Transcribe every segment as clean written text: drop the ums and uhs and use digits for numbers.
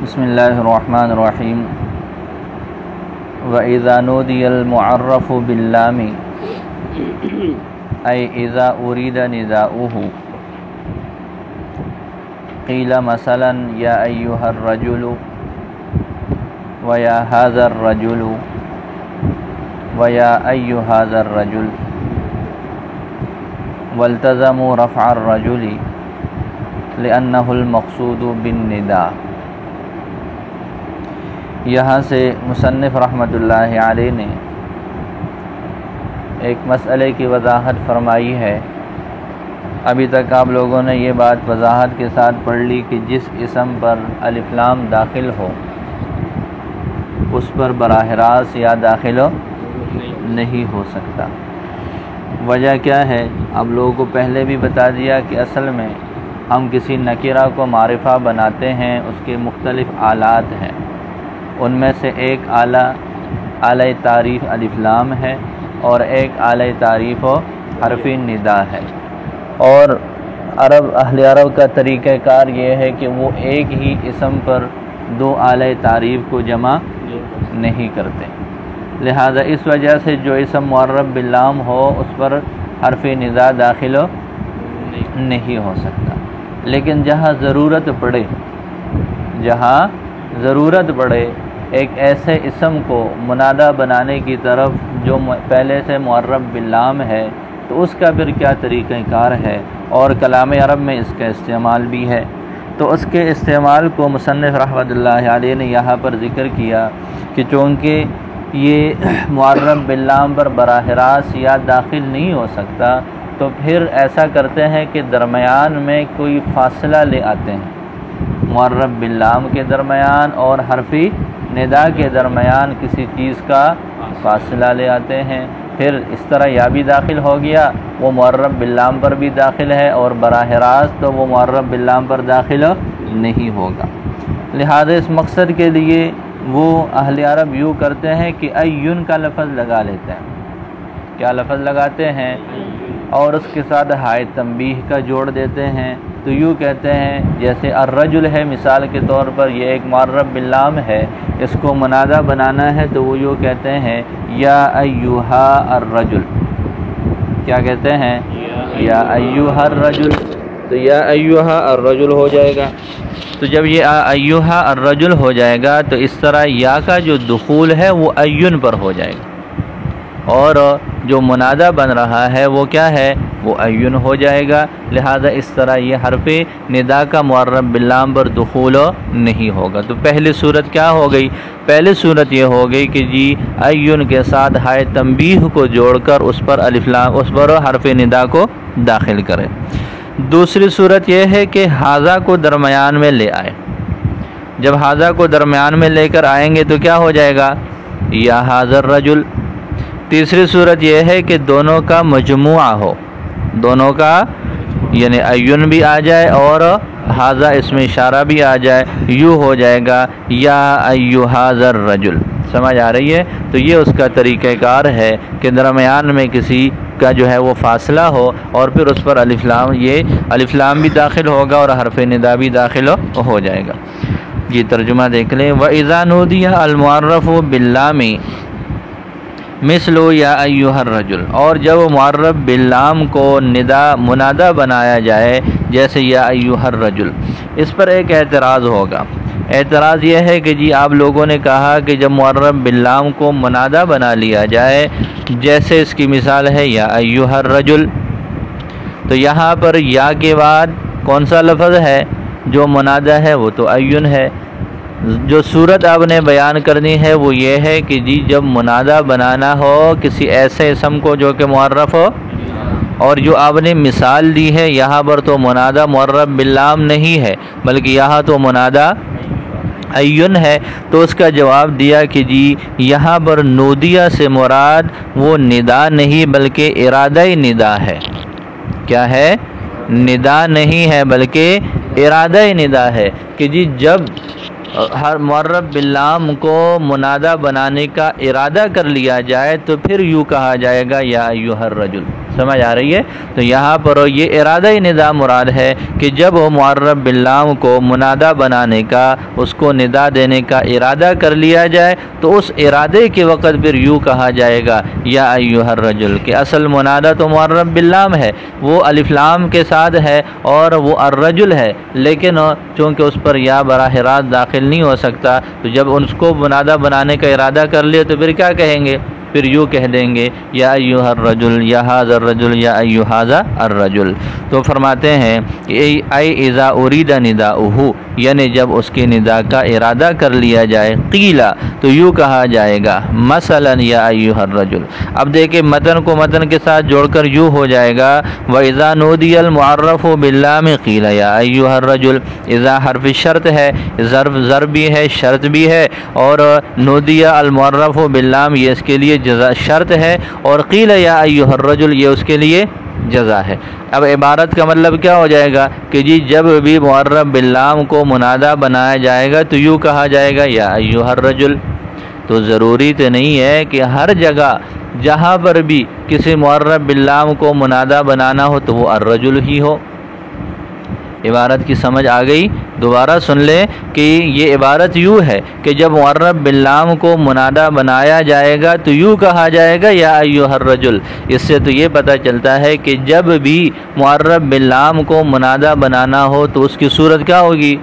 بسم اللہ الرحمن الرحیم وَإِذَا نُودِيَ الْمُعَرَّفُ بِاللَّامِ أي إذا أريد نداؤه قيل مثلا يا أيها الرجل ويا هذا الرجل ويا أي هذا الرجل والتزموا رفع الرجل لأنه المقصود بالنداء۔ یہاں سے مصنف رحمۃ اللہ علیہ نے ایک مسئلے کی وضاحت فرمائی ہے۔ ابھی تک آپ لوگوں نے یہ بات وضاحت کے ساتھ پڑھ لی کہ جس اسم پر الف لام داخل ہو اس پر براہ راست یا داخل نہیں ہو سکتا۔ وجہ کیا ہے؟ اب لوگوں کو پہلے بھی بتا دیا کہ اصل میں ہم کسی نکرہ کو معرفہ بناتے ہیں، اس کے مختلف آلات ہیں۔ ان میں سے ایک آلہ تعریف الف لام ہے اور ایک آلہ تعریف و حرف ندا ہے۔ اور اہل عرب کا طریقہ کار یہ ہے کہ وہ ایک ہی اسم پر دو آلہ تعریف کو جمع نہیں کرتے، لہذا اس وجہ سے جو اسم معرب باللام ہو اس پر حرف ندا داخل نہیں ہو سکتا۔ لیکن جہاں ضرورت پڑے ایک ایسے اسم کو منادہ بنانے کی طرف جو پہلے سے معرب باللام ہے تو اس کا پھر کیا طریقہ کار ہے، اور کلام عرب میں اس کا استعمال بھی ہے۔ تو اس کے استعمال کو مصنف رحمۃ اللہ علیہ نے یہاں پر ذکر کیا کہ چونکہ یہ معرب باللام پر براہ راست یا داخل نہیں ہو سکتا تو پھر ایسا کرتے ہیں کہ درمیان میں کوئی فاصلہ لے آتے ہیں، معرب باللام کے درمیان اور حرفی ندا کے درمیان کسی چیز کا فاصلہ لے آتے ہیں، پھر اس طرح یا بھی داخل ہو گیا، وہ معرب باللام پر بھی داخل ہے اور براہ راست تو وہ معرب باللام پر داخل نہیں ہوگا۔ لہذا اس مقصد کے لیے وہ اہل عرب یوں کرتے ہیں کہ ایون کا لفظ لگا لیتے ہیں۔ کیا لفظ لگاتے ہیں؟ اور اس کے ساتھ ہائے تنبیہ کا جوڑ دیتے ہیں۔ تو یوں کہتے ہیں جیسے الرجل ہے مثال کے طور پر، یہ ایک معرب باللام ہے، اس کو منادہ بنانا ہے تو وہ یوں کہتے ہیں یا ایھا الرجل۔ کیا کہتے ہیں؟ یا ایھا الرجل۔ تو یا ایھا الرجل ہو جائے گا۔ تو جب یہ ایھا الرجل ہو جائے گا تو اس طرح یا کا جو دخول ہے وہ ایون پر ہو جائے گا، اور جو منادہ بن رہا ہے وہ کیا ہے؟ وہ ایون ہو جائے گا۔ لہذا اس طرح یہ حرف ندا کا معرب باللام پر دخول نہیں ہوگا۔ تو پہلی صورت کیا ہو گئی؟ پہلی صورت یہ ہو گئی کہ جی ایون کے ساتھ ہائے تنبیہ کو جوڑ کر اس پر حرف ندا کو داخل کرے۔ دوسری صورت یہ ہے کہ حاذا کو درمیان میں لے آئے۔ جب حاذا کو درمیان میں لے کر آئیں گے تو کیا ہو جائے گا؟ یا ھذا الرجل۔ تیسری صورت یہ ہے کہ دونوں کا مجموعہ ہو، دونوں کا یعنی ایون بھی آ جائے اور حاذا اس میں اشارہ بھی آ جائے، یوں ہو جائے گا یا ایھا الرجل۔ سمجھ آ رہی ہے؟ تو یہ اس کا طریقہ کار ہے کہ درمیان میں کسی کا جو ہے وہ فاصلہ ہو اور پھر اس پر الف لام بھی داخل ہوگا اور حرف ندا بھی داخل ہو جائے گا۔ یہ ترجمہ دیکھ لیں۔ وَإِذَا نُودِيَ الْمُعَرَّفُ بِاللَّامِ مثل یا ایھا الرجل، اور جب معرب باللام کو منادہ بنایا جائے جیسے یا ایھا الرجل، اس پر ایک اعتراض ہوگا۔ اعتراض یہ ہے کہ جی آپ لوگوں نے کہا کہ جب معرب باللام کو منادہ بنا لیا جائے جیسے اس کی مثال ہے یا ایھا الرجل، تو یہاں پر یا کے بعد کون سا لفظ ہے جو منادہ ہے؟ وہ تو ایون ہے۔ جو صورت آپ نے بیان کرنی ہے وہ یہ ہے کہ جی جب منادہ بنانا ہو کسی ایسے اسم کو جو کہ معرف ہو، اور جو آپ نے مثال دی ہے یہاں پر تو منادہ معرب باللام نہیں ہے بلکہ یہاں تو منادہ ایون ہے، تو اس کا جواب دیا کہ جی یہاں پر نودیہ سے مراد وہ ندا نہیں بلکہ ارادہ ندا ہے۔ کیا ہے؟ ندا نہیں ہے بلکہ ارادہ ندا ہے کہ جی جب ہر معرب باللام کو منادہ بنانے کا ارادہ کر لیا جائے تو پھر یوں کہا جائے گا یا ایھا الرجل۔ سمجھ آ رہی ہے؟ تو یہاں پر یہ ارادہ ندا مراد ہے کہ جب وہ معرب باللام کو منادہ بنانے کا، اس کو ندا دینے کا ارادہ کر لیا جائے تو اس ارادے کے وقت پھر یوں کہا جائے گا یا ایھا الرجل، کہ اصل منادہ تو معرب باللام ہے، وہ الف لام کے ساتھ ہے اور وہ الرجل ہے، لیکن چونکہ اس پر یا براہ راست داخل نہیں ہو سکتا، تو جب اس کو منادہ بنانے کا ارادہ کر لیا تو پھر کیا کہیں گے؟ پھر یوں کہہ دیں گے یا ایھا الرجل، یا ھذا الرجل، یا ایھا ھذا الرجل۔ تو فرماتے ہیں ای اذا ارید نداؤہ، یعنی جب اس کی ندا کا ارادہ کر لیا جائے، قیلا تو یوں کہا جائے گا مثلا یا ایھا الرجل۔ اب دیکھیں متن کو متن کے ساتھ جوڑ کر یوں ہو جائے گا وَإِذَا نُودِيَ الْمُعَرَّفُ بِاللَّامِ قِيلَ يَا أَيُّهَا الرَّجُلُ۔ اذا حرف شرط ہے، ضرب بھی ہے، شرط بھی ہے، اور نودیہ المعرف باللام یہ اس کے لیے جزا شرط ہے، اور قیل یا ایھا الرجل یہ اس کے لیے جزا ہے۔ اب عبارت کا مطلب کیا ہو جائے گا کہ جی جب بھی معرب باللام کو منادہ بنایا جائے گا تو یوں کہا جائے گا یا ایھا الرجل۔ تو ضروری تو نہیں ہے کہ ہر جگہ جہاں پر بھی کسی معرب باللام کو منادہ بنانا ہو تو وہ الرجل ہی ہو۔ عبارت کی سمجھ آ گئی؟ دوبارہ سن لیں کہ یہ عبارت یوں ہے کہ جب معرب باللام کو منادہ بنایا جائے گا تو یوں کہا جائے گا یا ایھا الرجل۔ اس سے تو یہ پتہ چلتا ہے کہ جب بھی معرب باللام کو منادہ بنانا ہو تو اس کی صورت کیا ہوگی؟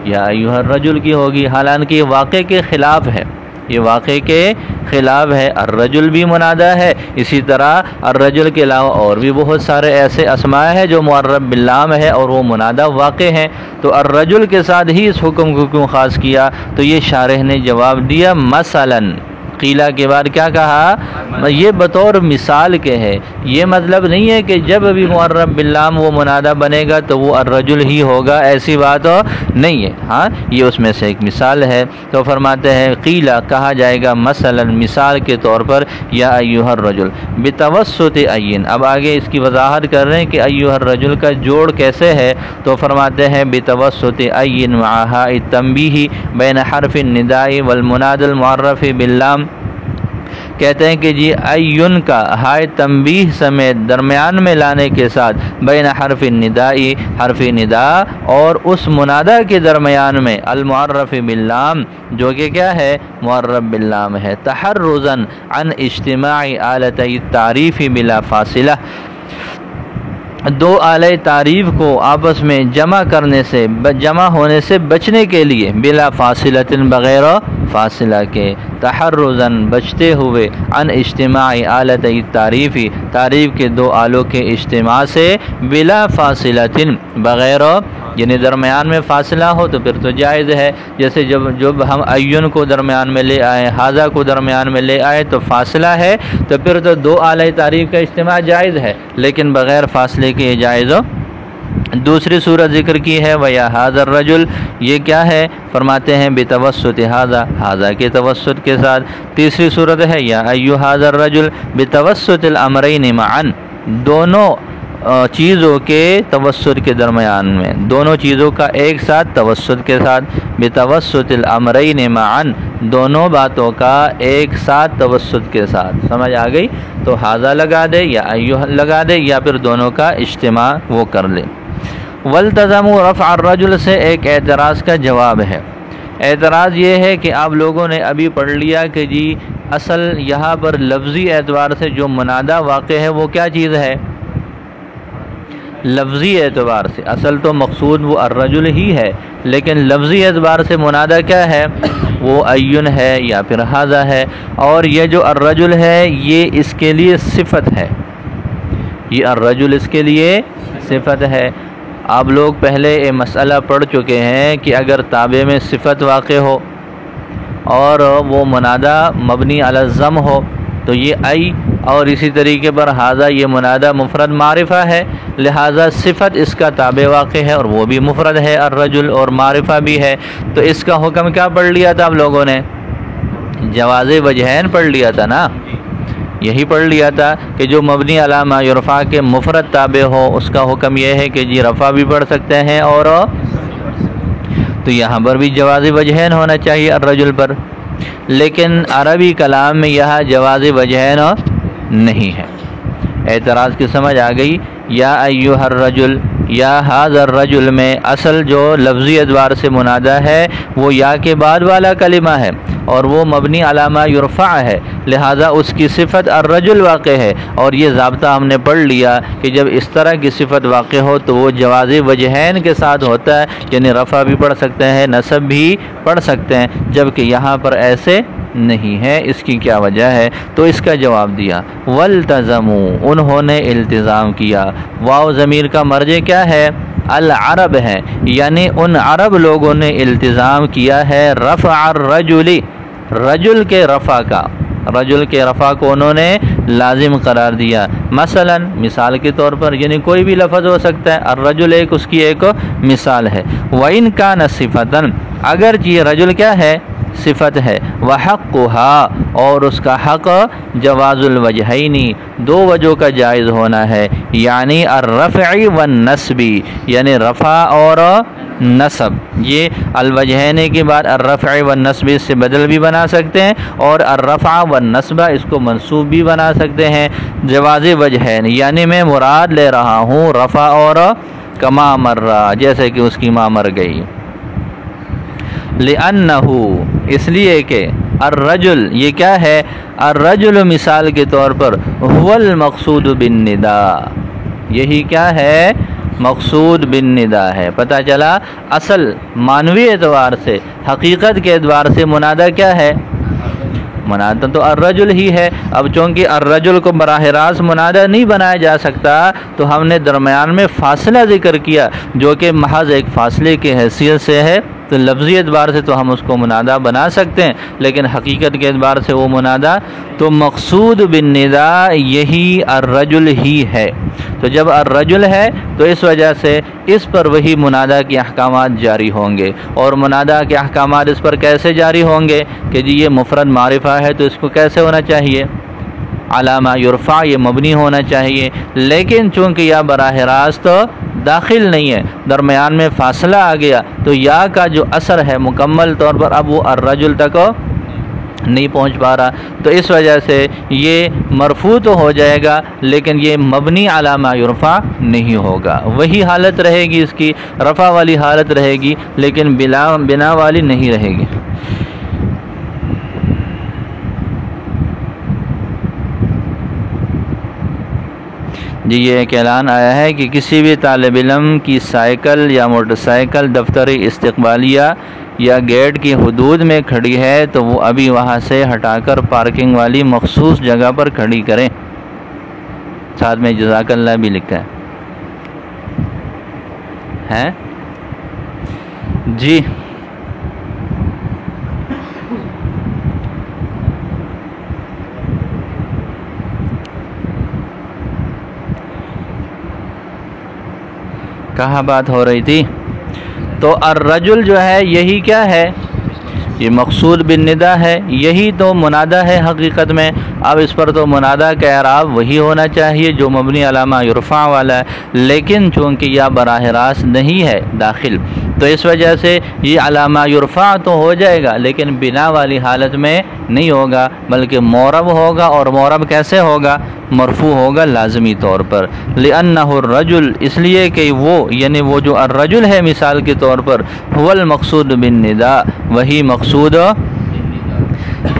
یا ایھا الرجل کی ہوگی، حالانکہ یہ واقع کے خلاف ہے، یہ واقع کے خلاف ہے۔ الرجل بھی منادہ ہے، اسی طرح الرجل کے علاوہ اور بھی بہت سارے ایسے اسماء ہیں جو معرب باللام ہے اور وہ منادہ واقع ہیں، تو الرجل کے ساتھ ہی اس حکم کو کیوں خاص کیا؟ تو یہ شارح نے جواب دیا مثلاً، قیلہ کے بعد کیا کہا؟ یہ بطور مثال کے ہے، یہ مطلب نہیں ہے کہ جب بھی معرب باللام وہ منادہ بنے گا تو وہ الرجل ہی ہوگا، ایسی بات نہیں ہے، ہاں یہ اس میں سے ایک مثال ہے۔ تو فرماتے ہیں قیلہ کہا جائے گا مثلا مثال کے طور پر یا ایھا الرجل بتوسط عین۔ اب آگے اس کی وضاحت کر رہے ہیں کہ ایھا الرجل کا جوڑ کیسے ہے، تو فرماتے ہیں بتوسط عین مع ہاء التنبیہ بین حرف النداء والمنادى المعرف باللام۔ کہتے ہیں کہ جی عین کا ہائے تنبیہ سمیت درمیان میں لانے کے ساتھ بین حرف النداء، حرف ندا اور اس منادہ کے درمیان میں المعرف باللام جو کہ کیا ہے؟ معرب باللام ہے، تحرزا عن اجتماع آلتي التعریف بلا فاصلہ، دو آلہ تعریف کو آپس میں جمع ہونے سے بچنے کے لیے بلا فاصلۃ بغیر فاصلہ کے، تحرزاً بچتے ہوئے عن اجتماع آلتي التعریف، تعریف کے دو آلوں کے اجتماع سے بلا فاصلۃ بغیر، یعنی درمیان میں فاصلہ ہو تو پھر تو جائز ہے۔ جیسے جب ہم عین کو درمیان میں لے آئے، ھذا کو درمیان میں لے آئے تو فاصلہ ہے، تو پھر تو دو آلہ تعریف کا اجتماع جائز ہے، لیکن بغیر فاصلے کے یہ جائز ہو۔ دوسری صورت ذکر کی ہے وَيَا ھذا الرجل، یہ کیا ہے؟ فرماتے ہیں بتوسط ھذا کے توسط کے ساتھ۔ تیسری صورت ہے یا ایھا ھذا الرجل بتوسط الامرین معا، دونوں چیزوں کے توسط کے درمیان میں، دونوں چیزوں کا ایک ساتھ توسط کے ساتھ، بتوسط الامرین معا، دونوں باتوں کا ایک ساتھ توسط کے ساتھ۔ سمجھ آ گئی؟ تو ھذا لگا دے یا ایھا لگا دے یا پھر دونوں کا اجتماع وہ کر لے۔ والتزموا رفع الرجل سے ایک اعتراض کا جواب ہے۔ اعتراض یہ ہے کہ آپ لوگوں نے ابھی پڑھ لیا کہ جی اصل یہاں پر لفظی اعتبار سے جو منادہ واقع ہے وہ کیا چیز ہے؟ لفظی اعتبار سے اصل تو مقصود وہ الرجل ہی ہے، لیکن لفظی اعتبار سے منادہ کیا ہے؟ وہ عین ہے یا پھر ھذا ہے، اور یہ جو الرجل ہے یہ اس کے لیے صفت ہے، یہ الرجل اس کے لیے صفت ہے۔ آپ لوگ پہلے یہ مسئلہ پڑھ چکے ہیں کہ اگر تابع میں صفت واقع ہو اور وہ منادہ مبنی علی الضم ہو تو یہ ای، اور اسی طریقے پر ھذا یہ منادہ مفرد معرفہ ہے، لہذا صفت اس کا تابع واقع ہے اور وہ بھی مفرد ہے الرجل اور معرفہ بھی ہے، تو اس کا حکم کیا پڑھ لیا تھا آپ لوگوں نے؟ جواز وجہین پڑھ لیا تھا نا، یہی پڑھ لیا تھا کہ جو مبنی علی ما یرفع کے مفرد تابع ہو اس کا حکم یہ ہے کہ جی رفع بھی پڑھ سکتے ہیں، اور تو یہاں پر بھی جواز وجہین ہونا چاہیے الرجل پر، لیکن عربی کلام میں یہاں جواز وجہین نہیں ہے۔ اعتراض کی سمجھ آ گئی؟ یا ایھا الرجل، یا ھذا الرجل میں اصل جو لفظی اعتبار سے منادہ ہے وہ یا کے بعد والا کلمہ ہے اور وہ مبنی علامہ یرفع ہے، لہذا اس کی صفت الرجل واقع ہے، اور یہ ضابطہ ہم نے پڑھ لیا کہ جب اس طرح کی صفت واقع ہو تو وہ جواز وجہین کے ساتھ ہوتا ہے، یعنی رفع بھی پڑھ سکتے ہیں، نصب بھی پڑھ سکتے ہیں، جبکہ یہاں پر ایسے نہیں ہے۔ اس کی کیا وجہ ہے؟ تو اس کا جواب دیا والتزموا، انہوں نے التزام کیا۔ واو ضمیر کا مرجع کیا ہے؟ العرب ہے، یعنی ان عرب لوگوں نے التزام کیا ہے رفع الرجل، رجل کے رفع کا، رجل کے رفع کو انہوں نے لازم قرار دیا۔ مثلا مثال کے طور پر، یعنی کوئی بھی لفظ ہو سکتا ہے، الرجل ایک اس کی ایک مثال ہے۔ وَإِن كَانَ صِفَةً، اگرچہ یہ رجل کیا ہے؟ صفت ہے۔ وَحَقُّهَا، اور اس کا حق جواز الوجہین، دو وجہوں کا جائز ہونا ہے، یعنی الرفع والنصب، یعنی رفع اور نصب۔ یہ الوجہین کے بعد الرفع والنصب اس سے بدل بھی بنا سکتے ہیں، اور الرفع والنصب اس کو منصوب بھی بنا سکتے ہیں۔ جواز وجہین یعنی میں مراد لے رہا ہوں رفع اور کما مرہ، جیسے کہ اس کی ماں مر گئی۔ لِأَنَّهُ، اس لیے کہ الرجل یہ کیا ہے؟ الرجل مثال کے طور پر هو المقصود بالنداء، یہی کیا ہے؟ مقصود بالنداء ہے۔ پتہ چلا اصل معنوی اعتبار سے، حقیقت کے اعتبار سے منادہ کیا ہے؟ منادہ تو الرجل ہی ہے۔ اب چونکہ الرجل کو براہ راست منادہ نہیں بنایا جا سکتا تو ہم نے درمیان میں فاصلہ ذکر کیا جو کہ محض ایک فاصلے کی حیثیت سے ہے، تو لفظی اعتبار سے تو ہم اس کو منادہ بنا سکتے ہیں، لیکن حقیقت کے اعتبار سے وہ منادہ تو مقصود بالنداء یہی الرجل ہی ہے۔ تو جب الرجل ہے تو اس وجہ سے اس پر وہی منادہ کے احکامات جاری ہوں گے، اور منادہ کے احکامات اس پر کیسے جاری ہوں گے کہ جی یہ مفرد معرفہ ہے تو اس کو کیسے ہونا چاہیے؟ علامہ یرفع، یہ مبنی ہونا چاہیے، لیکن چونکہ یا براہ راست داخل نہیں ہے، درمیان میں فاصلہ آ گیا، تو یا کا جو اثر ہے مکمل طور پر اب وہ الرجل تک نہیں پہنچ پا رہا، تو اس وجہ سے یہ مرفوع تو ہو جائے گا لیکن یہ مبنی علامہ یرفع نہیں ہوگا۔ وہی حالت رہے گی، اس کی رفع والی حالت رہے گی لیکن بنا والی نہیں رہے گی۔ جی یہ ایک اعلان آیا ہے کہ کسی بھی طالب علم کی سائیکل یا موٹر سائیکل دفتری استقبالیہ یا گیٹ کی حدود میں کھڑی ہے تو وہ ابھی وہاں سے ہٹا کر پارکنگ والی مخصوص جگہ پر کھڑی کریں۔ ساتھ میں جزاک اللہ بھی لکھا ہے جی۔ کہاں بات ہو رہی تھی؟ تو الرجل جو ہے یہی کیا ہے؟ یہ مقصود بالنداء ہے، یہی تو منادہ ہے حقیقت میں۔ اب اس پر تو منادہ کا اعراب وہی ہونا چاہیے جو مبنی علامہ یرفع والا ہے، لیکن چونکہ یا براہ راست نہیں ہے داخل تو اس وجہ سے یہ علامہ یرفع تو ہو جائے گا لیکن بنا والی حالت میں نہیں ہوگا، بلکہ معرب ہوگا، اور معرب کیسے ہوگا؟ مرفوع ہوگا لازمی طور پر۔ لِأَنَّهُ الرَّجُلُ، اس لیے کہ وہ یعنی وہ جو الرجل ہے مثال کے طور پر هو المقصود بالنداء، وہی مقصود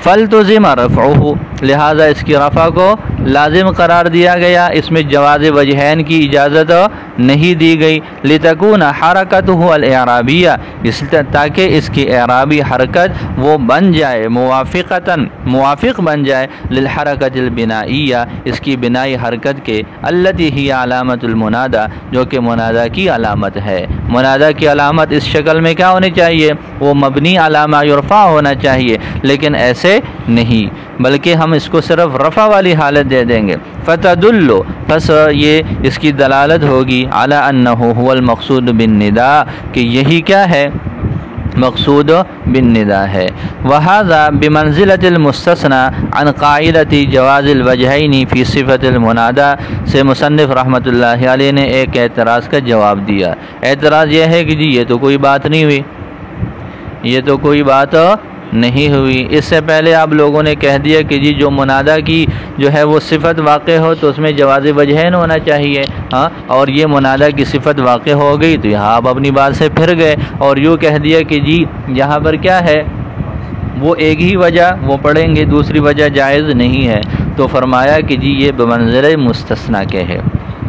فَلْتُزِمَ رَفْعُهُ، لہذا اس کی رفع کو لازم قرار دیا گیا، اس میں جواز وجہین کی اجازت نہیں دی گئی۔ لِتَكُونَ حَرَكَتُهُ الْإِعْرَابِيَّةَ، تاکہ اس کی اعرابی حرکت وہ بن جائے موافق بن جائے للحرکت البنائیہ، اس کی بنائی حرکت کے، التي هي علامت المنادى، جو کہ منادہ کی علامت ہے۔ منادہ کی علامت اس شکل میں کیا ہونی چاہیے؟ وہ مبنی علامہ یرفع ہونا چاہیے، لیکن ایسے نہیں، بلکہ ہم اس کو صرف رفع والی حالت دے دیں گے۔ فتدل، پس یہ اس کی دلالت ہوگی علی انہ هو المقصود بالنداء، کہ یہی کیا ہے؟ مقصود بالنداء ہے۔ وہذا بمنزلۃ المستثنى عن قاعدۃ جواز الوجہین فی صفۃ المنادى، سے مصنف رحمۃ اللہ علیہ نے ایک اعتراض کا جواب دیا۔ اعتراض یہ ہے کہ جی یہ تو کوئی بات نہیں ہوئی، یہ تو کوئی بات نہیں ہوئی۔ اس سے پہلے آپ لوگوں نے کہہ دیا کہ جی جو منادہ کی جو ہے وہ صفت واقع ہو تو اس میں جواز وجہین ہونا چاہیے، ہاں، اور یہ منادہ کی صفت واقع ہو گئی تو یہاں آپ اپنی بات سے پھر گئے اور یوں کہہ دیا کہ جی یہاں پر کیا ہے، وہ ایک ہی وجہ وہ پڑھیں گے، دوسری وجہ جائز نہیں ہے۔ تو فرمایا کہ جی یہ بمنزلہ مستثنیٰ کے ہے،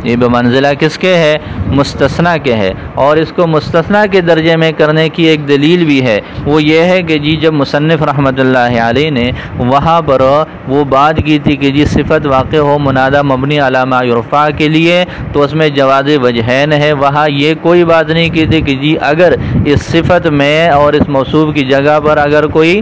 یہ بمنزلہ کس کے ہے؟ مستثنیٰ کے ہے، اور اس کو مستثنیٰ کے درجے میں کرنے کی ایک دلیل بھی ہے، وہ یہ ہے کہ جی جب مصنف رحمۃ اللہ علیہ نے وہاں پر وہ بات کی تھی کہ جی صفت واقع ہو منادہ مبنی علی ما یرفع کے لیے تو اس میں جواز وجہین ہے، وہاں یہ کوئی بات نہیں کی تھی کہ جی اگر اس صفت میں اور اس موصوف کی جگہ پر اگر کوئی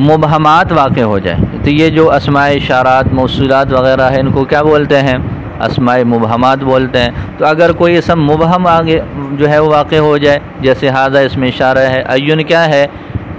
مبہمات واقع ہو جائے تو یہ جو اسماء اشارات موصولات وغیرہ ہیں ان کو کیا بولتے ہیں؟ اسماء مبہمات بولتے ہیں۔ تو اگر کوئی اسم مبہم آگے جو ہے وہ واقع ہو جائے، جیسے ھذا اسم اشارہ ہے، ایون کیا ہے؟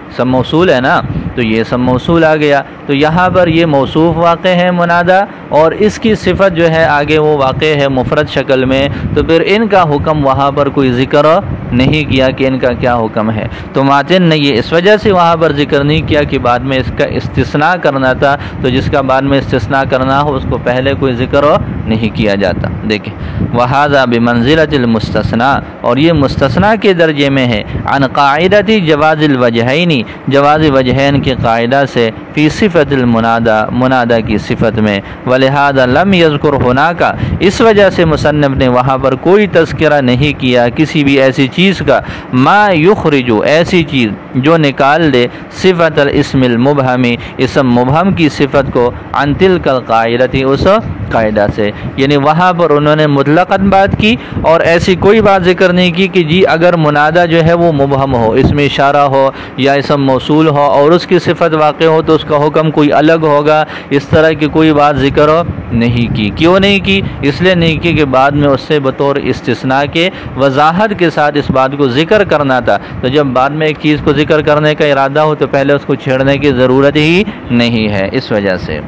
اسم موصول ہے نا، تو یہ اسم موصول آ گیا، تو یہاں پر یہ موصوف واقع ہے منادہ اور اس کی صفت جو ہے آگے وہ واقع ہے مفرد شکل میں، تو پھر ان کا حکم وہاں پر کوئی ذکر نہیں کیا کہ ان کا کیا حکم ہے۔ تو ماتن نے یہ اس وجہ سے وہاں پر ذکر نہیں کیا کہ بعد میں اس کا استثناء کرنا تھا، تو جس کا بعد میں استثناء کرنا ہو اس کو پہلے کوئی ذکر نہیں کیا جاتا۔ دیکھیں وَهَذَا بِمَنزِلَةِ الْمُسْتَثْنَى، اور یہ مستثنیٰ کے درجے میں ہے، عن قاعدۃ جواز الوجہین، جواز وجہین کے قاعدہ سے، فی صفت المنادى، منادہ کی صفت میں، وَلِهَذَا لَمْ يَذْكُرْ هُنَاكَ، اس وجہ سے مصنف نے وہاں پر کوئی تذکرہ نہیں کیا کسی بھی ایسی چیز کا، ما یخرج، ایسی چیز جو نکال دے، صفت الاسم المبہم، اسم مبہم کی صفت کو، عن تلک القاعدۃ، اس قاعدہ سے، یعنی وہاں پر انہوں نے مطلقاً بات کی اور ایسی کوئی بات ذکر نہیں کی کہ جی اگر منادہ جو ہے وہ مبہم ہو، اسم اشارہ ہو یا اسم موصول ہو اور اس کی صفت واقع ہو تو اس کا حکم کوئی الگ ہوگا، اس طرح کی کوئی بات ذکر نہیں کی۔ کیوں نہیں کی؟ اس لیے نہیں کی کہ بعد میں اس سے بطور استثناء کے وضاحت کے ساتھ اس بات کو ذکر کرنا تھا، تو جب بعد میں ایک چیز کو ذکر کرنے کا ارادہ ہو تو پہلے اس کو چھیڑنے کی ضرورت ہی نہیں ہے، اس وجہ سے۔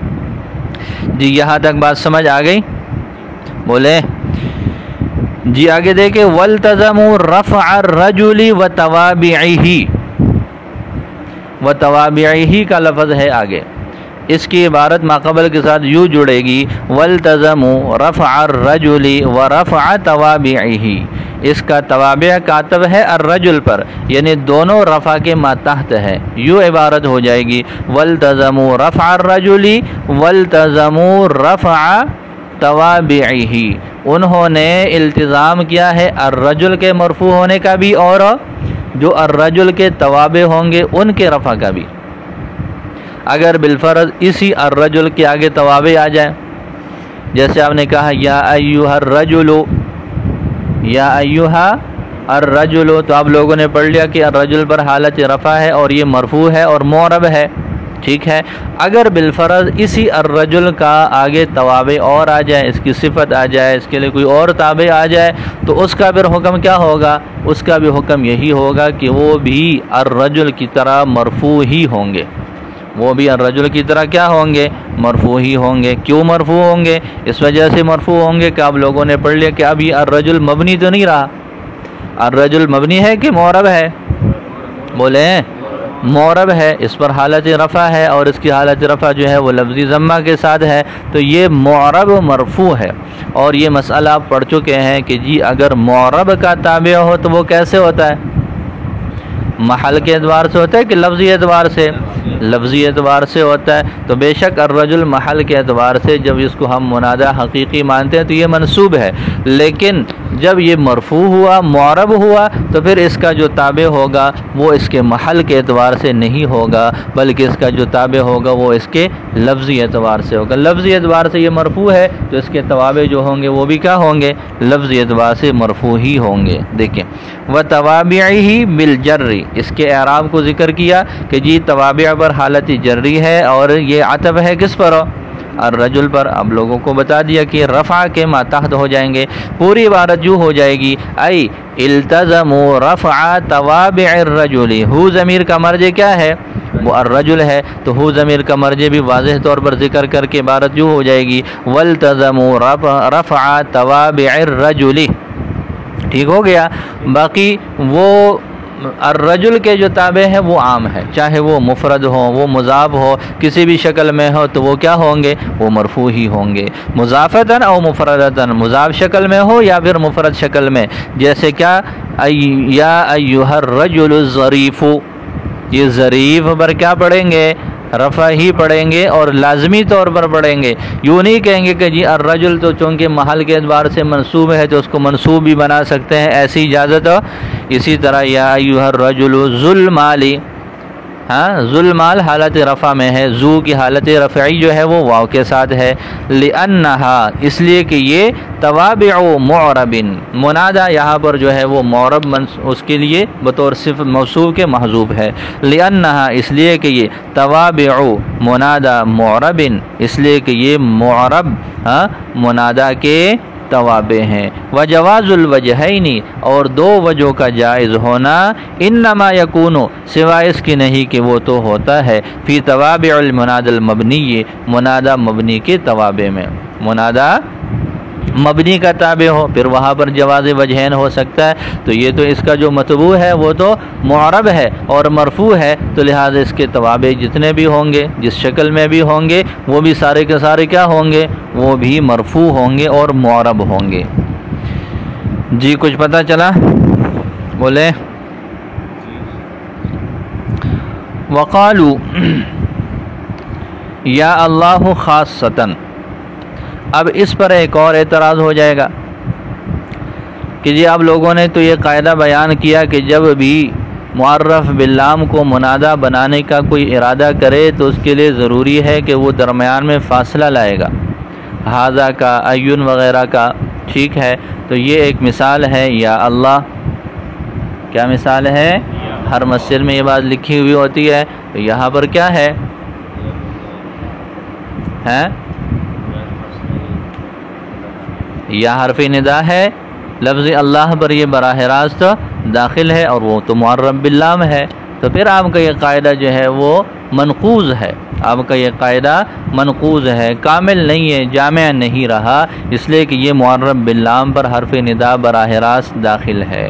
جی یہاں تک بات سمجھ آ گئی؟ بولے جی آگے دیکھیں، وَالْتَزَمُوا رَفْعَ الرَّجُلِ وَتَوَابِعِهِ، وَتَوَابِعِهِ کا لفظ ہے آگے، اس کی عبارت ماقبل کے ساتھ یوں جڑے گی، وَالْتَزَمُوا رَفْعَ الرَّجُلِ وَرَفْعَ تَوَابِعِهِ، اس کا توابع کاتب ہے الرجل پر، یعنی دونوں رفع کے ماتحت ہے، یوں عبارت ہو جائے گی، وَالْتَزَمُوا رَفْعَ الرَّجُلِ وَالْتَزَمُوا رَفْعَ تَوَابِعِهِ، انہوں نے التزام کیا ہے الرجل کے مرفوع ہونے کا بھی اور جو الرجل کے توابع ہوں گے ان کے رفع کا بھی۔ اگر بالفرض اسی الرجل کے آگے توابع آ جائیں، جیسے آپ نے کہا یا ایھا الرجل، یا ایھا الرجل، تو آپ لوگوں نے پڑھ لیا کہ الرجل پر حالت رفع ہے اور یہ مرفوع ہے اور معرب ہے، ٹھیک ہے۔ اگر بالفرض اسی الرجل کا آگے توابع اور آ جائے، اس کی صفت آ جائے، اس کے لیے کوئی اور تابع آ جائے تو اس کا پھر حکم کیا ہوگا؟ اس کا بھی حکم یہی ہوگا کہ وہ بھی الرجل کی طرح مرفوع ہی ہوں گے، وہ بھی الرجل کی طرح کیا ہوں گے؟ مرفوع ہی ہوں گے۔ کیوں مرفوع ہوں گے؟ اس وجہ سے مرفوع ہوں گے کہ آپ لوگوں نے پڑھ لیا کہ اب یہ الرجل مبنی تو نہیں رہا، الرجل مبنی ہے کہ معرب ہے؟ بولیں معرب ہے، اس پر حالت رفع ہے اور اس کی حالت رفع جو ہے وہ لفظی ضمہ کے ساتھ ہے، تو یہ معرب مرفوع ہے۔ اور یہ مسئلہ آپ پڑھ چکے ہیں کہ جی اگر معرب کا تابع ہو تو وہ کیسے ہوتا ہے؟ محل کے اعتبار سے ہوتا ہے کہ لفظی اعتبار سے؟ لفظی اعتبار سے ہوتا ہے، تو بے شک الرجل محل کے اعتبار سے جب اس کو ہم منادہ حقیقی مانتے ہیں تو یہ منصوب ہے، لیکن جب یہ مرفوع ہوا، معرب ہوا، تو پھر اس کا جو تابع ہوگا وہ اس کے محل کے اعتبار سے نہیں ہوگا، بلکہ اس کا جو تابع ہوگا وہ اس کے لفظی اعتبار سے ہوگا۔ لفظی اعتبار سے یہ مرفوع ہے تو اس کے توابع جو ہوں گے وہ بھی کیا ہوں گے؟ لفظی اعتبار سے مرفوع ہی ہوں گے۔ دیکھیں وَتَوَابِعِهِ بِالْجَرِّ، اس کے اعراب کو ذکر کیا کہ جی توابع پر حالت جری ہے اور یہ عطف ہے کس پر؟ الرجل پر۔ اب لوگوں کو بتا دیا کہ رفع کے ماتحت ہو جائیں گے، پوری عبارت جو ہو جائے گی ای التزموا رفع توابع الرجل، ہو ضمیر کا مرجع کیا ہے؟ وہ الرجل ہے، تو ہو ضمیر کا مرجع بھی واضح طور پر ذکر کر کے عبارت جو ہو جائے گی والتزموا رفع توابع الرجل، ٹھیک ہو گیا۔ باقی وہ الرجل کے جو تابع ہے وہ عام ہے، چاہے وہ مفرد ہو، وہ مضاف ہو، کسی بھی شکل میں ہو تو وہ کیا ہوں گے؟ وہ مرفوع ہی ہوں گے، مضافتاً او مفردتاً، مضاف شکل میں ہو یا پھر مفرد شکل میں، جیسے کیا یا ایھا الرجل الظریف، یہ ظریف پر کیا پڑھیں گے؟ رفع ہی پڑھیں گے اور لازمی طور پر پڑھیں گے، یوں نہیں کہیں گے کہ جی الرجل تو چونکہ محل کے اعتبار سے منصوب ہے تو اس کو منصوب بھی بنا سکتے ہیں، ایسی اجازت ہو۔ اسی طرح یا ایھا الرجل ذو المال، ہاں ذو المال حالت رفع میں ہے، ذو کی حالت رفعی جو ہے وہ واو کے ساتھ ہے، لأنہا اس لیے کہ یہ توابع معرب، منادہ یہاں پر جو ہے وہ معرب اس کے لیے بطور صفت موصوف کے محذوف ہے، لأنہا اس لیے کہ یہ توابع منادہ معرب، اس لیے کہ یہ معرب منادہ کے توابع ہیں، وجواز الوجہین، اور دو وجہوں کا جائز ہونا، انما یکون سوائے اس کی نہیں کہ وہ تو ہوتا ہے، فی توابع المنادى المبنی، منادہ مبنی کے توابع میں، منادہ مبنی کا تابع ہو پھر وہاں پر جواز وجہین ہو سکتا ہے، تو یہ تو اس کا جو متبوع ہے وہ تو معرب ہے اور مرفوع ہے، تو لہٰذا اس کے توابع جتنے بھی ہوں گے جس شکل میں بھی ہوں گے وہ بھی سارے کے سارے کیا ہوں گے؟ وہ بھی مرفوع ہوں گے اور معرب ہوں گے۔ جی کچھ پتہ چلا؟ بولے۔ وقالو یا اللہ خاصتاً، اب اس پر ایک اور اعتراض ہو جائے گا کہ جی آپ لوگوں نے تو یہ قاعدہ بیان کیا کہ جب بھی معرف باللام کو منادہ بنانے کا کوئی ارادہ کرے تو اس کے لیے ضروری ہے کہ وہ درمیان میں فاصلہ لائے گا، ھذا کا، ایون وغیرہ کا، ٹھیک ہے، تو یہ ایک مثال ہے یا اللہ۔ کیا مثال ہے؟ ہر مسجد میں یہ بات لکھی ہوئی ہوتی ہے، تو یہاں پر کیا ہے؟ یا حرف ندا ہے، لفظ اللہ پر یہ براہ راست داخل ہے اور وہ تو معرب باللام ہے، تو پھر آپ کا یہ قاعدہ جو ہے وہ منقوض ہے، آپ کا یہ قاعدہ منقوض ہے، کامل نہیں ہے، جامع نہیں رہا، اس لیے کہ یہ معرب باللام پر حرف ندا براہ راست داخل ہے۔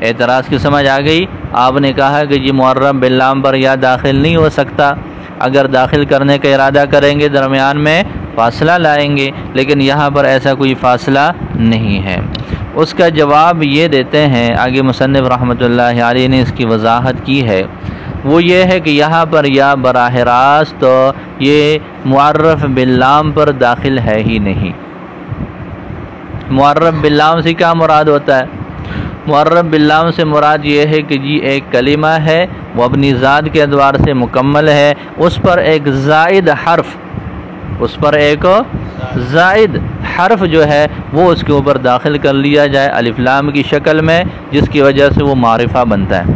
اعتراض کی سمجھ آ گئی؟ آپ نے کہا کہ یہ معرب باللام پر یا داخل نہیں ہو سکتا، اگر داخل کرنے کا ارادہ کریں گے درمیان میں فاصلہ لائیں گے، لیکن یہاں پر ایسا کوئی فاصلہ نہیں ہے۔ اس کا جواب یہ دیتے ہیں، آگے مصنف رحمۃ اللہ علیہ نے اس کی وضاحت کی ہے، وہ یہ ہے کہ یہاں پر یا براہ راست یہ معرف باللام پر داخل ہے ہی نہیں۔ معرف باللام سے کیا مراد ہوتا ہے؟ معرف باللام سے مراد یہ ہے کہ جی ایک کلمہ ہے، وہ اپنی ذات کے اعتبار سے مکمل ہے، اس پر ایک زائد حرف، اس پر ایک زائد حرف جو ہے وہ اس کے اوپر داخل کر لیا جائے الف لام کی شکل میں، جس کی وجہ سے وہ معرفہ بنتا ہے،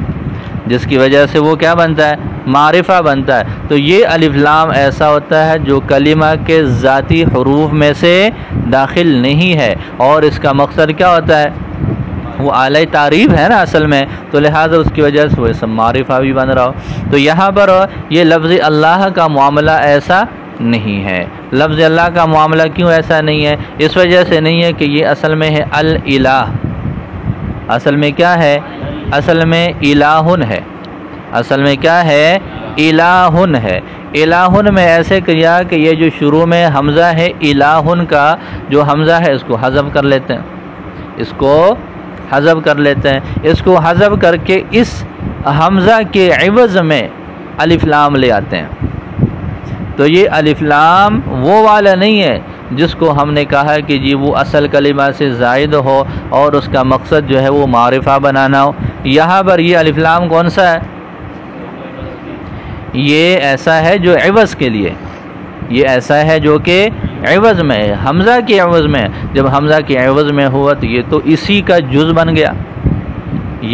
جس کی وجہ سے وہ کیا بنتا ہے؟ معرفہ بنتا ہے۔ تو یہ الف لام ایسا ہوتا ہے جو کلمہ کے ذاتی حروف میں سے داخل نہیں ہے، اور اس کا مقصد کیا ہوتا ہے؟ وہ اعلی تعریف ہے نا اصل میں، تو لہٰذا اس کی وجہ سے وہ اسم معرفہ بھی بن رہا ہو۔ تو یہاں پر یہ لفظ اللہ کا معاملہ ایسا نہیں ہے۔ لفظ اللہ کا معاملہ کیوں ایسا نہیں ہے؟ اس وجہ سے نہیں ہے کہ یہ اصل میں ہے الالہ، اصل میں کیا ہے؟ اصل میں الہن ہے، اصل میں کیا ہے؟ الہن ہے۔ الہن میں ایسے کیا کہ یہ جو شروع میں حمزہ ہے الہن کا جو حمزہ ہے اس کو حذف کر لیتے ہیں، اس کو حذف کر لیتے ہیں، اس کو حذف کر کے اس حمزہ کے عوض میں الف لام لے آتے ہیں۔ تو یہ الف لام وہ والا نہیں ہے جس کو ہم نے کہا کہ جی وہ اصل کلمہ سے زائد ہو اور اس کا مقصد جو ہے وہ معرفہ بنانا ہو۔ یہاں پر یہ الف لام کون سا ہے؟ یہ ایسا ہے جو عوض کے لیے، یہ ایسا ہے جو کہ عوض میں ہے، حمزہ کے عوض میں۔ جب حمزہ کے عوض میں ہوا تو یہ تو اسی کا جز بن گیا،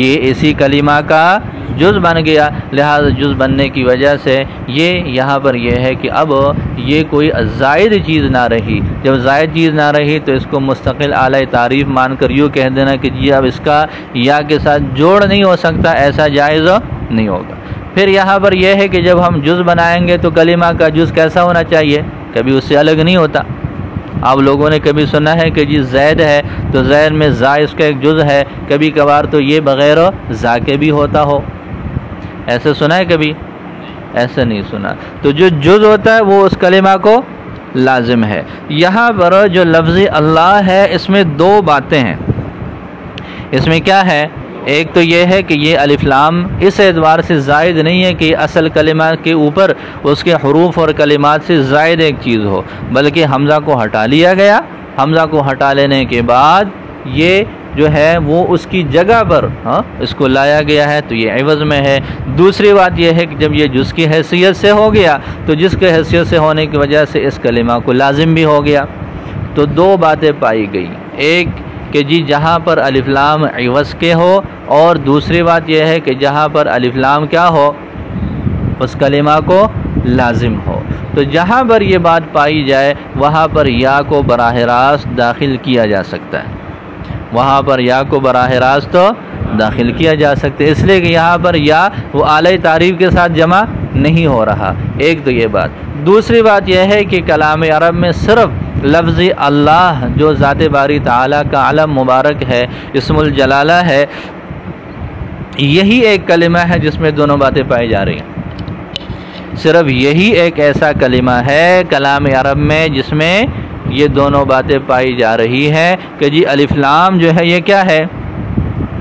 یہ اسی کلمہ کا جز بن گیا، لہذا جز بننے کی وجہ سے یہ یہاں پر یہ ہے کہ اب یہ کوئی زائد چیز نہ رہی۔ جب زائد چیز نہ رہی تو اس کو مستقل اعلی تعریف مان کر یوں کہہ دینا کہ جی اب اس کا یا کے ساتھ جوڑ نہیں ہو سکتا، ایسا جائز نہیں ہوگا۔ پھر یہاں پر یہ ہے کہ جب ہم جز بنائیں گے تو کلمہ کا جز کیسا ہونا چاہیے؟ کبھی اس سے الگ نہیں ہوتا، آپ لوگوں نے کبھی سنا ہے کہ جی زید ہے تو زید میں زا اس کا ایک جز ہے، کبھی کبھار تو یہ بغیر زا کے بھی ہوتا ہو، ایسے سنا ہے کبھی؟ ایسا نہیں سنا۔ تو جو جز ہوتا ہے وہ اس کلمہ کو لازم ہے۔ یہاں پر جو لفظ اللہ ہے اس میں دو باتیں ہیں۔ اس میں کیا ہے؟ ایک تو یہ ہے کہ یہ الف لام اس اعتبار سے زائد نہیں ہے کہ اصل کلمات کے اوپر اس کے حروف اور کلمات سے زائد ایک چیز ہو، بلکہ حمزہ کو ہٹا لیا گیا۔ حمزہ کو ہٹا لینے کے بعد یہ جو ہے وہ اس کی جگہ پر اس کو لایا گیا ہے، تو یہ عوض میں ہے۔ دوسری بات یہ ہے کہ جب یہ جز کی حیثیت سے ہو گیا تو جس کی حیثیت سے ہونے کی وجہ سے اس کلمہ کو لازم بھی ہو گیا۔ تو دو باتیں پائی گئی، ایک کہ جی جہاں پر الف لام عوض کے ہو، اور دوسری بات یہ ہے کہ جہاں پر الف لام کیا ہو، اس کلمہ کو لازم ہو۔ تو جہاں پر یہ بات پائی جائے وہاں پر یا کو براہ راست داخل کیا جا سکتا ہے، وہاں پر یا کو براہ راست داخل کیا جا سکتا ہے، اس لیے کہ یہاں پر یا وہ اعلی تعریف کے ساتھ جمع نہیں ہو رہا۔ ایک تو یہ بات۔ دوسری بات یہ ہے کہ کلام عرب میں صرف لفظ اللہ جو ذات باری تعالیٰ کا علم مبارک ہے، اسم الجلالہ ہے، یہی ایک کلمہ ہے جس میں دونوں باتیں پائی جا رہی ہیں۔ صرف یہی ایک ایسا کلمہ ہے کلام عرب میں جس میں یہ دونوں باتیں پائی جا رہی ہیں کہ جی الف لام جو ہے یہ کیا ہے؟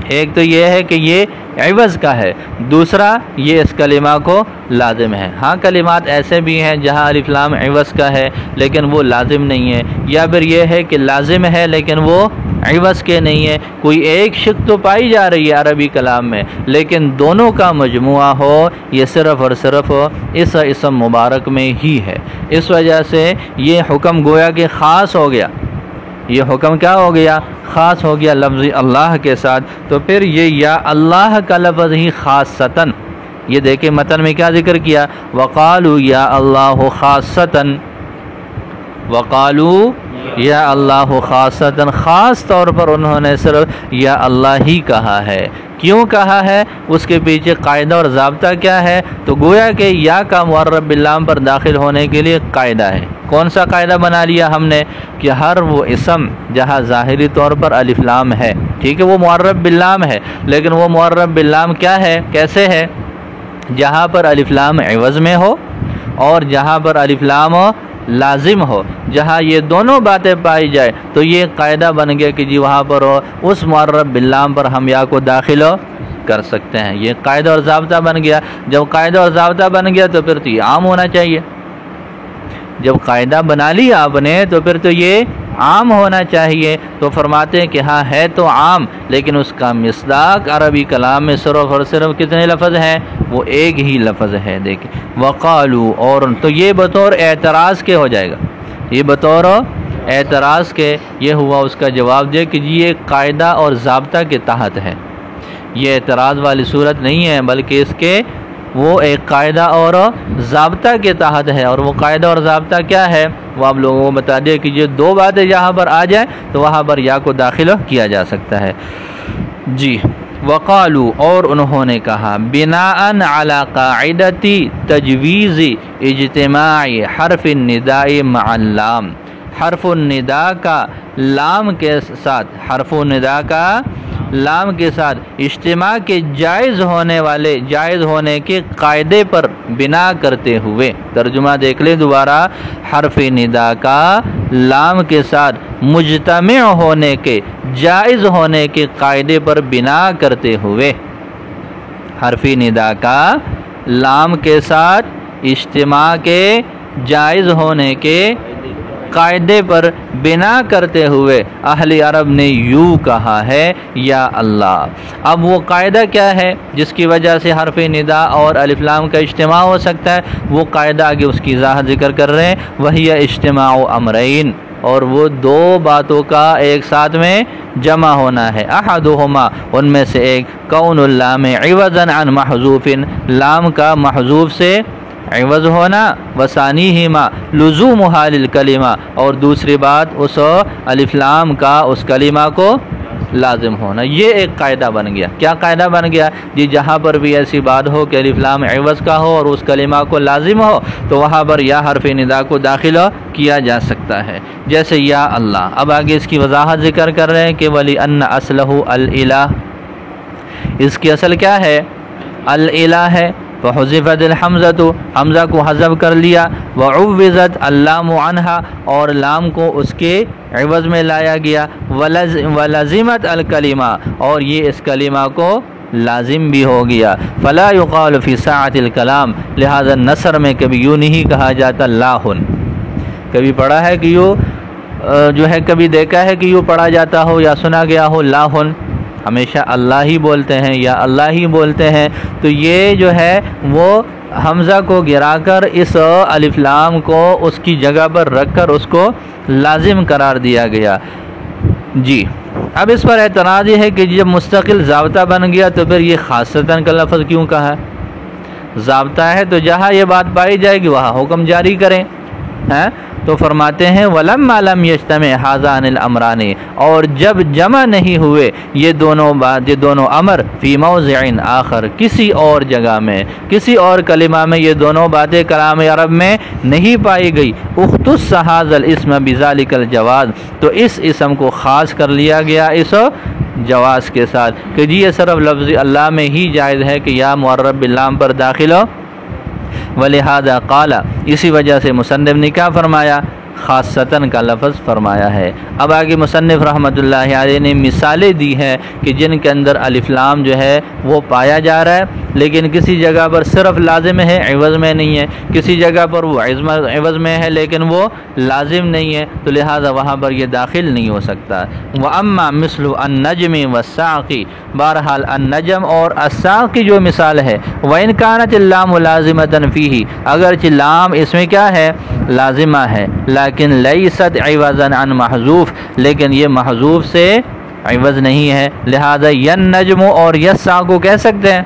ایک تو یہ ہے کہ یہ عوض کا ہے، دوسرا یہ اس کلمہ کو لازم ہے۔ ہاں کلمات ایسے بھی ہیں جہاں الف لام عوض کا ہے لیکن وہ لازم نہیں ہے، یا پھر یہ ہے کہ لازم ہے لیکن وہ عوض کے نہیں ہے۔ کوئی ایک شق تو پائی جا رہی ہے عربی کلام میں، لیکن دونوں کا مجموعہ ہو یہ صرف اور صرف اس اسم مبارک میں ہی ہے۔ اس وجہ سے یہ حکم گویا کہ خاص ہو گیا، یہ حکم کیا ہو گیا؟ خاص ہو گیا لفظ اللہ کے ساتھ۔ تو پھر یہ یا اللہ کا لفظ ہی خاصتاً، یہ دیکھیں متن میں کیا ذکر کیا، وقالوا یا اللہ خاصتاً، وقالوا یا اللہ خاصتاً، خاص طور پر انہوں نے صرف یا اللہ ہی کہا ہے۔ کیوں کہا ہے؟ اس کے پیچھے قاعدہ اور ضابطہ کیا ہے؟ تو گویا کہ یا کا معرب باللام پر داخل ہونے کے لیے قاعدہ ہے۔ کون سا قاعدہ بنا لیا ہم نے؟ کہ ہر وہ اسم جہاں ظاہری طور پر الف لام ہے، ٹھیک ہے وہ معرب باللام ہے، لیکن وہ معرب باللام کیا ہے، کیسے ہے؟ جہاں پر الف لام عوض میں ہو اور جہاں پر الف لام لازم ہو، جہاں یہ دونوں باتیں پائی جائے تو یہ قاعدہ بن گیا کہ جی وہاں پر اس معرب باللام پر ہم یا کو داخل کر سکتے ہیں۔ یہ قاعدہ اور ضابطہ بن گیا۔ جب قاعدہ اور ضابطہ بن گیا تو پھر تو یہ عام ہونا چاہیے۔ جب قاعدہ بنا لیا آپ نے تو پھر تو یہ عام ہونا چاہیے۔ تو فرماتے ہیں کہ ہاں ہے تو عام، لیکن اس کا مصداق عربی کلام میں صرف اور صرف کتنے لفظ ہیں؟ وہ ایک ہی لفظ ہے۔ دیکھیں وقالو، اور تو یہ بطور اعتراض کے ہو جائے گا، یہ بطور اعتراض کے یہ ہوا اس کا جواب دے کہ جی یہ قاعدہ اور ضابطہ کے تحت ہے، یہ اعتراض والی صورت نہیں ہے، بلکہ اس کے وہ ایک قاعدہ اور ضابطہ کے تحت ہے۔ اور وہ قاعدہ اور ضابطہ کیا ہے وہ آپ لوگوں کو بتا دیا کہ یہ دو باتیں جہاں پر آ جائیں تو وہاں پر یا کو داخل کیا جا سکتا ہے۔ جی وقالو، اور انہوں نے کہا، بناءً علی قاعدتی تجویز اجتماع حرف النداء مع اللام، حرف النداء کا لام کے ساتھ، حرف النداء کا لام کے ساتھ اجتماع کے جائز ہونے کے قاعدے پر بنا کرتے ہوئے، ترجمہ دیکھ لیں دوبارہ، حرف ندا کا لام کے ساتھ مجتمع ہونے کے جائز ہونے کے قاعدے پر بنا کرتے ہوئے، حرف ندا کا لام کے ساتھ اجتماع کے جائز ہونے کے قاعدے پر بنا کرتے ہوئے اہل عرب نے یوں کہا ہے یا اللہ۔ اب وہ قاعدہ کیا ہے جس کی وجہ سے حرف ندا اور الف لام کا اجتماع ہو سکتا ہے؟ وہ قاعدہ آگے اس کی وضاحت ذکر کر رہے ہیں، وہی اجتماع امرین، اور وہ دو باتوں کا ایک ساتھ میں جمع ہونا ہے، احدہما، ان میں سے ایک، کون اللام عوضا عن محذوف، لام کا محذوف سے عوض ہونا، وثانیہما لزومھا للکلمہ، اور دوسری بات اس الف لام کا اس کلمہ کو لازم ہونا، یہ ایک قاعدہ بن گیا۔ کیا قاعدہ بن گیا؟ جی جہاں پر بھی ایسی بات ہو کہ الف لام عوض کا ہو اور اس کلمہ کو لازم ہو تو وہاں پر یا حرف ندا کو داخل کیا جا سکتا ہے، جیسے یا اللہ۔ اب آگے اس کی وضاحت ذکر کر رہے ہیں کہ وَلِأَنَّ أَصْلَهُ الْإِلَٰهِ، اس کی اصل کیا ہے؟ الِلَٰہ ہے۔ فحذفت الحمزۃ، حمزہ کو حذف کر لیا، وعوضت اللام عنہا، اور لام کو اس کے عوض میں لایا گیا، ولزمت الکلمہ، اور یہ اس کلمہ کو لازم بھی ہو گیا۔ فلا یقال فی ساعۃ الکلام، لہذا نثر میں کبھی یوں نہیں کہا جاتا لاہن۔ کبھی پڑھا ہے کہ یوں جو ہے، کبھی دیکھا ہے کہ یوں پڑھا جاتا ہو یا سنا گیا ہو لاہن؟ ہمیشہ اللہ ہی بولتے ہیں یا اللہ ہی بولتے ہیں۔ تو یہ جو ہے وہ حمزہ کو گرا کر اس الف لام کو اس کی جگہ پر رکھ کر اس کو لازم قرار دیا گیا۔ جی اب اس پر اعتراض یہ ہے کہ جب مستقل ضابطہ بن گیا تو پھر یہ خاصتاً کا لفظ کیوں کہا ہے؟ ضابطہ ہے تو جہاں یہ بات پائی جائے گی وہاں حکم جاری کریں، تو فرماتے ہیں وَلَمَّا لَمْ يَجْتَمِعْ هَذَانِ الْأَمْرَانِ، اور جب جمع نہیں ہوئے یہ دونوں امر فی موضع آخر، کسی اور جگہ میں، کسی اور کلمہ میں یہ دونوں باتیں کلام عرب میں نہیں پائی گئی، اختص هذا الاسم بذلك الجواز، تو اس اسم کو خاص کر لیا گیا اس جواز کے ساتھ کہ جی یہ صرف لفظ اللہ میں ہی جائز ہے کہ یا معرب باللام پر داخل ہو۔ ولہذا قال، اسی وجہ سے مصنف نے کیا فرمایا؟ خاصتاً کا لفظ فرمایا ہے۔ اب آگے مصنف رحمۃ اللہ علیہ نے مثالیں دی ہیں کہ جن کے اندر الف لام جو ہے وہ پایا جا رہا ہے لیکن کسی جگہ پر صرف لازم ہے، عوض میں نہیں ہے، کسی جگہ پر وہ عوض میں ہے لیکن وہ لازم نہیں ہے، تو لہٰذا وہاں پر یہ داخل نہیں ہو سکتا۔ وَأَمَّا مِثْلُ النَّجْمِ وَالسَّاقِ، بہرحال النجم اور الساق کی جو مثال ہے، وَإِنْ كَانَتِ اللَّامُ لَازِمَةً فِيهِ، اگرچہ لام اس میں کیا ہے؟ لازمہ ہے، لیکن لیست عوضا عن محذوف، لیکن یہ محذوف سے عوض نہیں ہے، لہذا ینجم اور یسع کو کہہ سکتے ہیں؟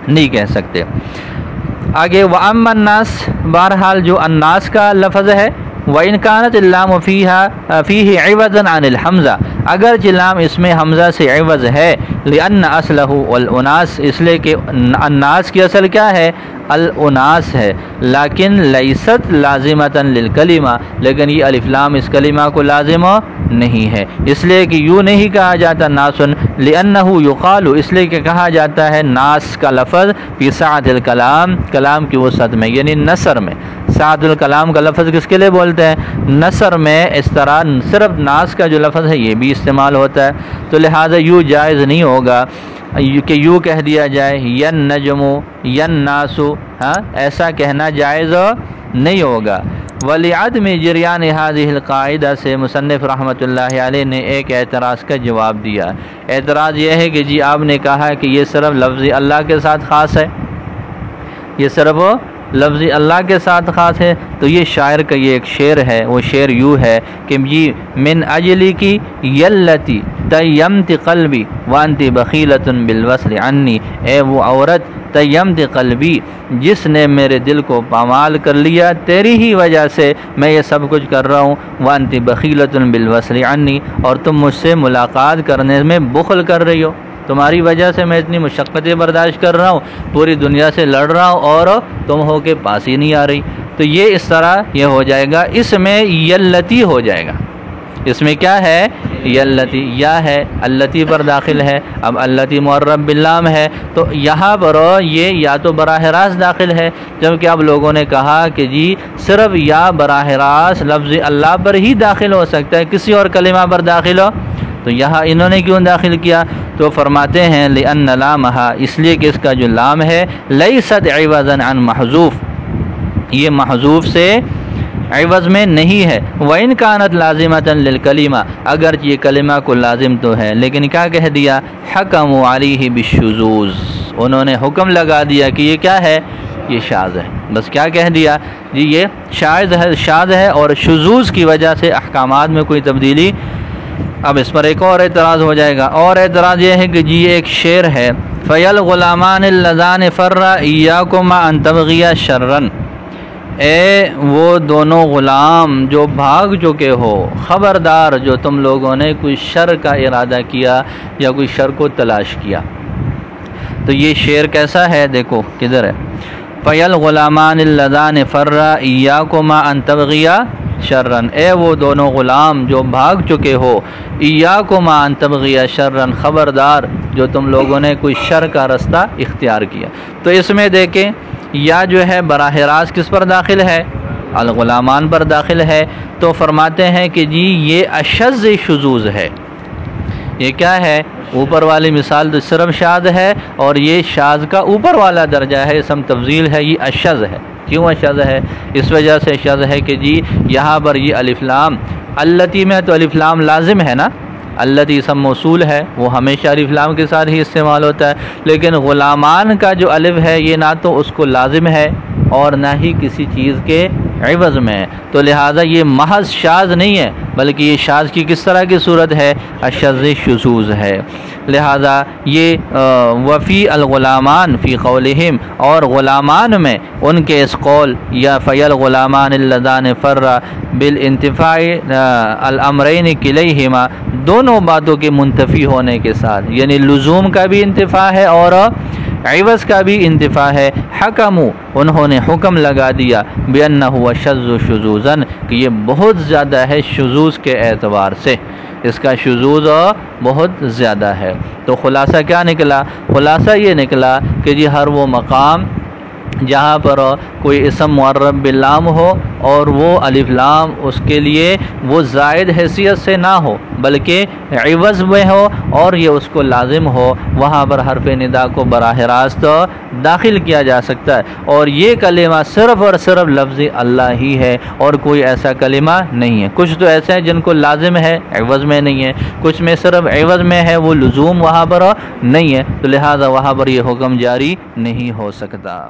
نہیں کہہ سکتے۔ آگے وَأَمَّا النَّاسِ، بہرحال جو الناس کا لفظ ہے، وَإِنْ كَانَتِ اللَّامُ فِيهِ عِوَضًا عَنِ الْحَمْزَةِ، اگرچہ لام اس میں حمزہ سے عوض ہے، لِأَنَّ أَصْلَهُ الْأُنَاس، اس لیے کہ الناس کی اصل کیا ہے؟ الاناس ہے، لیکن لیست لازمۃ للکلمہ، لیکن یہ الف لام اس کلمہ کو لازم نہیں ہے، اس لیے کہ یوں نہیں کہا جاتا ناسن، لأنہ یقال، اس لیے کہ کہا جاتا ہے ناس کا لفظ فی سعۃ الکلام، کلام کی وسعت میں، یعنی نثر میں۔ سعۃ الکلام کا لفظ کس کے لیے بولتے ہیں؟ نثر میں اس طرح صرف ناس کا جو لفظ ہے یہ بھی استعمال ہوتا ہے، تو لہٰذا یوں جائز نہیں ہوگا کہ یوں کہہ دیا جائے ین نجم ین ناسو، ایسا کہنا جائز نہیں ہوگا۔ وَلِعَدْمِ جِرْيَانِ هَذِهِ الْقَاعِدَةِ سے مصنف رحمۃ اللہ علیہ نے ایک اعتراض کا جواب دیا۔ اعتراض یہ ہے کہ جی آپ نے کہا کہ یہ صرف لفظ اللہ کے ساتھ خاص ہے، یہ صرف لفظ اللہ کے ساتھ خاص ہے، تو یہ شاعر کا یہ ایک شعر ہے، وہ شعر یوں ہے کہ جی من اجلی کی یلتی تیمت قلبی وانت بخیلۃ بالوصل عنی، اے وہ عورت تیمت قلبی جس نے میرے دل کو پامال کر لیا، تیری ہی وجہ سے میں یہ سب کچھ کر رہا ہوں، وانت بخیلۃ بالوصل عنی، اور تم مجھ سے ملاقات کرنے میں بخل کر رہی ہو، تمہاری وجہ سے میں اتنی مشقتیں برداشت کر رہا ہوں، پوری دنیا سے لڑ رہا ہوں اور تم ہو کے پاس ہی نہیں آ رہی، تو یہ اس طرح یہ ہو جائے گا، اس میں یلتی ہو جائے گا، اس میں کیا ہے؟ یلتی، یا ہے اللتی پر داخل ہے، اب اللتی معرب باللام ہے تو یہاں پر یہ یا تو براہ راست داخل ہے، جبکہ اب لوگوں نے کہا کہ جی صرف یا براہ راست لفظ اللہ پر ہی داخل ہو سکتا ہے، کسی اور کلمہ پر داخل ہو، تو یہاں انہوں نے کیوں داخل کیا؟ تو فرماتے ہیں لأن لامہا، اس لیے کہ اس کا جو لام ہے لیست عوضا عن محذوف، یہ محذوف سے عوض میں نہیں ہے، وَإِنْ كَانَتْ لَازِمَةً لِلْكَلِمَةِ، اگرچہ یہ کلمہ کو لازم تو ہے لیکن کیا کہہ دیا؟ حَكَمُوا عَلَيْهِ بِالشُّذُوذ، انہوں نے حکم لگا دیا کہ یہ کیا ہے؟ یہ شاذ ہے، بس کیا کہہ دیا جی یہ شاذ ہے، اور شذوذ کی وجہ سے احکامات میں کوئی تبدیلی۔ اب اس پر ایک اور اعتراض ہو جائے گا، اور اعتراض یہ ہے کہ جی یہ ایک شعر ہے، فَيَلْغُلَامَانِ اللَّذَانِ فَرَّ إِيَّاكُمَا أَن تَبْغِيَ شَرًّا، اے وہ دونوں غلام جو بھاگ چکے ہو، خبردار جو تم لوگوں نے کوئی شر کا ارادہ کیا یا کوئی شر کو تلاش کیا۔ تو یہ شعر کیسا ہے دیکھو کدھر ہے، فَيَالْغُلَامَانِ اللَّذَانِ فَرَّا إِيَّاكُمَا أَن تَبْغِيَا شَرًّا، اے وہ دونوں غلام جو بھاگ چکے ہو، إِيَّاكُمَا أَن تَبْغِيَا شَرًّا، خبردار جو تم لوگوں نے کوئی شر کا رستہ اختیار کیا۔ تو اس میں دیکھیں یا جو ہے براہ راست کس پر داخل ہے، الغلامان پر داخل ہے، تو فرماتے ہیں کہ جی یہ اشذ شذوذ ہے۔ یہ کیا ہے، اوپر والی مثال تو صرف شاذ ہے، اور یہ شاذ کا اوپر والا درجہ ہے، اسم تفضیل ہے، یہ اشذ ہے۔ کیوں اشذ ہے؟ اس وجہ سے اشذ ہے کہ جی یہاں پر یہ الف لام التی میں تو الف لام لازم ہے نا، التی اسم موصول ہے، وہ ہمیشہ الف لام کے ساتھ ہی استعمال ہوتا ہے، لیکن غلامان کا جو الف ہے یہ نہ تو اس کو لازم ہے اور نہ ہی کسی چیز کے عوض میں، تو لہٰذا یہ محض شاذ نہیں ہے، بلکہ یہ شاذ کی کس طرح کی صورت ہے، اشذ شذوذ ہے۔ لہٰذا یہ وفی الغلامان فی قولہم، اور غلامان میں ان کے اس قول یا فی الغلامان اللذان فرا بالانتفاع الامرین کلیہما، دونوں باتوں کے منتفی ہونے کے ساتھ، یعنی لزوم کا بھی انتفاع ہے اور عوض کا بھی انتفاع ہے، حکموا انہوں نے حکم لگا دیا بأنہ اشذ شذوذا کہ یہ بہت زیادہ ہے شذوذ کے اعتبار سے، اس کا شذوذ بہت زیادہ ہے۔ تو خلاصہ کیا نکلا؟ خلاصہ یہ نکلا کہ جی ہر وہ مقام جہاں پر کوئی اسم معرب باللام ہو اور وہ الف لام اس کے لیے وہ زائد حیثیت سے نہ ہو بلکہ عوض میں ہو اور یہ اس کو لازم ہو، وہاں پر حرف ندا کو براہ راست داخل کیا جا سکتا ہے، اور یہ کلمہ صرف اور صرف لفظ اللہ ہی ہے اور کوئی ایسا کلمہ نہیں ہے۔ کچھ تو ایسے ہیں جن کو لازم ہے عوض میں نہیں ہے، کچھ میں صرف عوض میں ہے، وہ لزوم وہاں پر نہیں ہے، تو لہٰذا وہاں پر یہ حکم جاری نہیں ہو سکتا۔